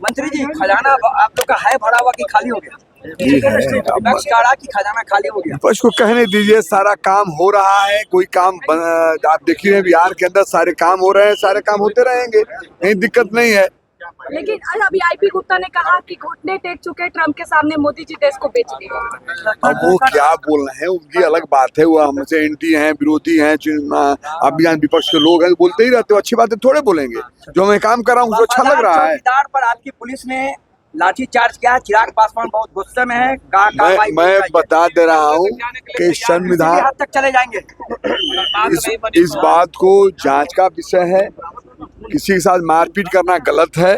मंत्री जी, खजाना आप लोग का है भरा हुआ कि खाली हो गया? जी है। विपक्ष का रहा कि खजाना खाली हो गया? विपक्ष को कहने दीजिए, सारा काम हो रहा है। कोई काम आप देखिए, बिहार के अंदर सारे काम हो रहे हैं, सारे काम होते रहेंगे, कहीं दिक्कत नहीं है। लेकिन आज अभी आईपी गुप्ता ने कहा कि घुटने टेक चुके ट्रम्प के सामने मोदी जी देश को बेच दिए। अब वो क्या बोल रहे हैं, उनकी अलग बात है। वो हमसे एंटी हैं, विरोधी हैं, अब यहाँ विपक्ष के लोग हैं, बोलते ही रहते हो। अच्छी बातें थोड़े बोलेंगे। जो मैं काम कर रहा हूँ उसको अच्छा लग रहा है। चौकीदार पर आपकी पुलिस ने लाठीचार्ज किया है। चिराग पासवान बहुत गुस्से में है। मैं बता दे रहा हूँ कि संविधान हद तक चले जाएंगे। इस बात को जांच का विषय है। किसी के साथ मारपीट करना गलत है।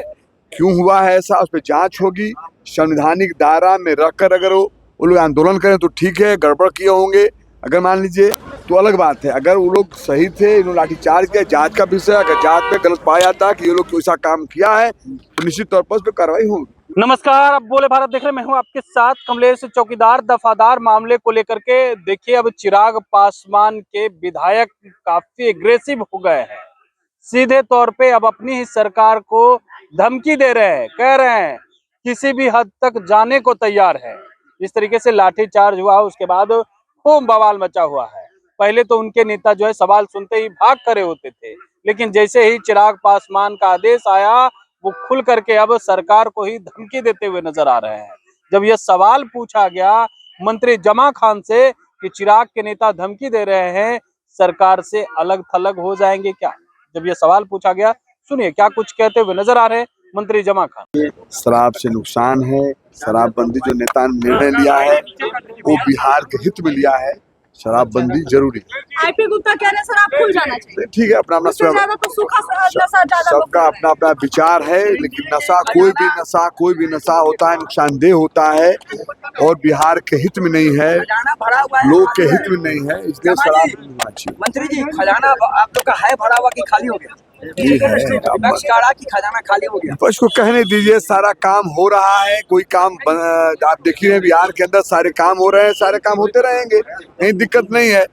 क्यों हुआ है ऐसा, उस पर जांच होगी। संवैधानिक दायरा में रखकर अगर वो लोग आंदोलन करें तो ठीक है, गड़बड़ किए होंगे अगर मान लीजिए तो अलग बात है। अगर वो लोग सही थे, इन्होंने लाठीचार्ज किया, जांच का विषय। अगर जांच में गलत पाया जाता कि ये लोग ऐसा काम किया है तो निश्चित तौर पर उस पर कार्रवाई होगी। नमस्कार, अब बोले भारत देख रहे, मैं हूं आपके साथ कमलेश। चौकीदार दफादार मामले को लेकर के देखिए, अब चिराग पासवान के विधायक काफी एग्रेसिव हो गए हैं। सीधे तौर पे अब अपनी ही सरकार को धमकी दे रहे हैं, कह रहे हैं किसी भी हद तक जाने को तैयार है। इस तरीके से लाठीचार्ज हुआ, उसके बाद खूब बवाल मचा हुआ है। पहले तो उनके नेता जो है सवाल सुनते ही भाग खड़े होते थे, लेकिन जैसे ही चिराग पासवान का आदेश आया, वो खुल करके अब सरकार को ही धमकी देते हुए नजर आ रहे हैं। जब यह सवाल पूछा गया मंत्री जमा खान से कि चिराग के नेता धमकी दे रहे हैं, सरकार से अलग थलग हो जाएंगे क्या? जब यह सवाल पूछा गया, सुनिए क्या कुछ कहते हुए नजर आ रहे हैं मंत्री जमा खान। शराब से नुकसान है। शराबबंदी जो नेता ने निर्णय लिया है वो बिहार के हित में लिया है। शराबबंदी जरूरी है। आईपी गुप्ता कह रहे हैं शराब खुल जाना चाहिए। ठीक है, अपना अपना सबका अपना अपना विचार है। लेकिन नशा, कोई भी नशा होता है, नुकसानदेह होता है और बिहार के हित में नहीं है, लोग के हित में नहीं है। इसलिए शराब नहीं होना चाहिए। मंत्री जी, खजाना आप लोग का है भरा हुआ कि खाली हो गया? जी है। विपक्ष का रहा कि खजाना खाली हो गया? विपक्ष को कहने दीजिए, सारा काम हो रहा है। कोई काम आप देखिए, बिहार के अंदर सारे काम हो रहे हैं, सारे काम होते रहेंगे, कहीं दिक्कत नहीं है।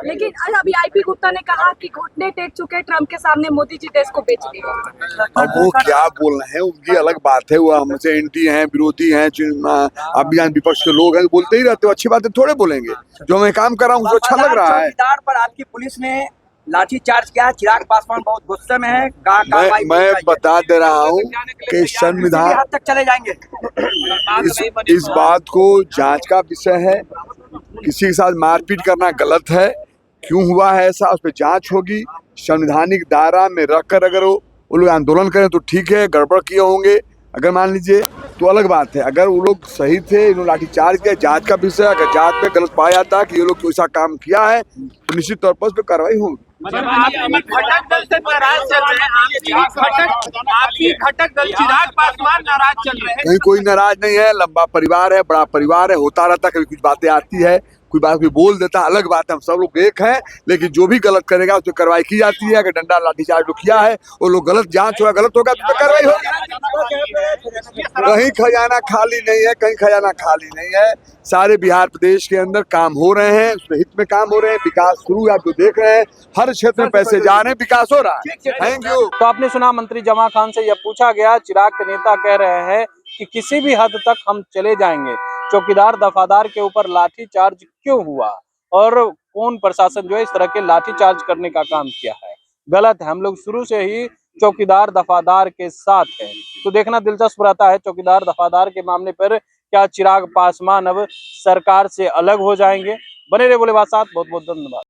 लेकिन आज अभी आईपी गुप्ता ने कहा कि घुटने टेक चुके ट्रम्प के सामने मोदी जी देश को बेच दिए। अब वो क्या बोल रहे हैं, उनकी अलग बात है। वो हमसे एंटी हैं, विरोधी हैं, अब यहाँ विपक्ष के लोग हैं, बोलते ही रहते हो। अच्छी बातें थोड़े बोलेंगे। जो मैं काम कर रहा हूँ उसको अच्छा लग रहा है। चौकीदार पर आपकी पुलिस ने लाठीचार्ज किया है। चिराग पासवान बहुत गुस्से में है। मैं बता दे रहा हूँ कि संविधान हद तक चले जाएंगे। इस बात को जांच का विषय है। किसी के साथ मारपीट करना गलत है। क्यों हुआ है ऐसा, उस पर जांच होगी। संवैधानिक दायरा में रखकर अगर वो लोग आंदोलन करें तो ठीक है, गड़बड़ किए होंगे अगर मान लीजिए तो अलग बात है। अगर वो लोग सही थे, इन्होंने लाठीचार्ज किया, जांच का विषय। अगर जांच में गलत पाया जाता कि ये लोग ऐसा काम किया है तो निश्चित तौर पर उस पर कार्रवाई होगी। घटक दल से नाराज चल रहे हैं। आपकी घटक दल चिराग पासवान नाराज चल रहे हैं। कहीं कोई नाराज नहीं है। लंबा परिवार है, बड़ा परिवार है, होता रहता। कभी कुछ बातें आती है, कोई बात कोई बोल देता, अलग बात है। हम सब लोग एक हैं, लेकिन जो भी गलत करेगा उस पर कार्रवाई की जाती है। अगर डंडा लाठीचार्ज जो किया है वो लोग गलत, जांच होगा, गलत होगा तो कार्रवाई होगी। कहीं खजाना खाली नहीं है, कहीं खजाना खाली नहीं है। सारे बिहार प्रदेश के अंदर काम हो रहे हैं, उसमें हित में काम हो रहे हैं। विकास शुरू आप जो देख रहे हैं, हर क्षेत्र में पैसे जा रहे हैं, विकास हो रहा है। Thank you. तो आपने सुना, मंत्री जमा खान से यह पूछा गया, चिराग के नेता कह रहे हैं कि किसी भी हद तक हम चले जाएंगे। चौकीदार दफादार के ऊपर लाठीचार्ज क्यों हुआ और कौन प्रशासन जो है इस तरह के लाठीचार्ज करने का काम किया है, गलत है। हम लोग शुरू से ही चौकीदार दफादार के साथ है। तो देखना दिलचस्प रहता है चौकीदार दफादार के मामले पर क्या चिराग पासवान अब सरकार से अलग हो जाएंगे। बने रहे बोले बात साथ। बहुत बहुत धन्यवाद।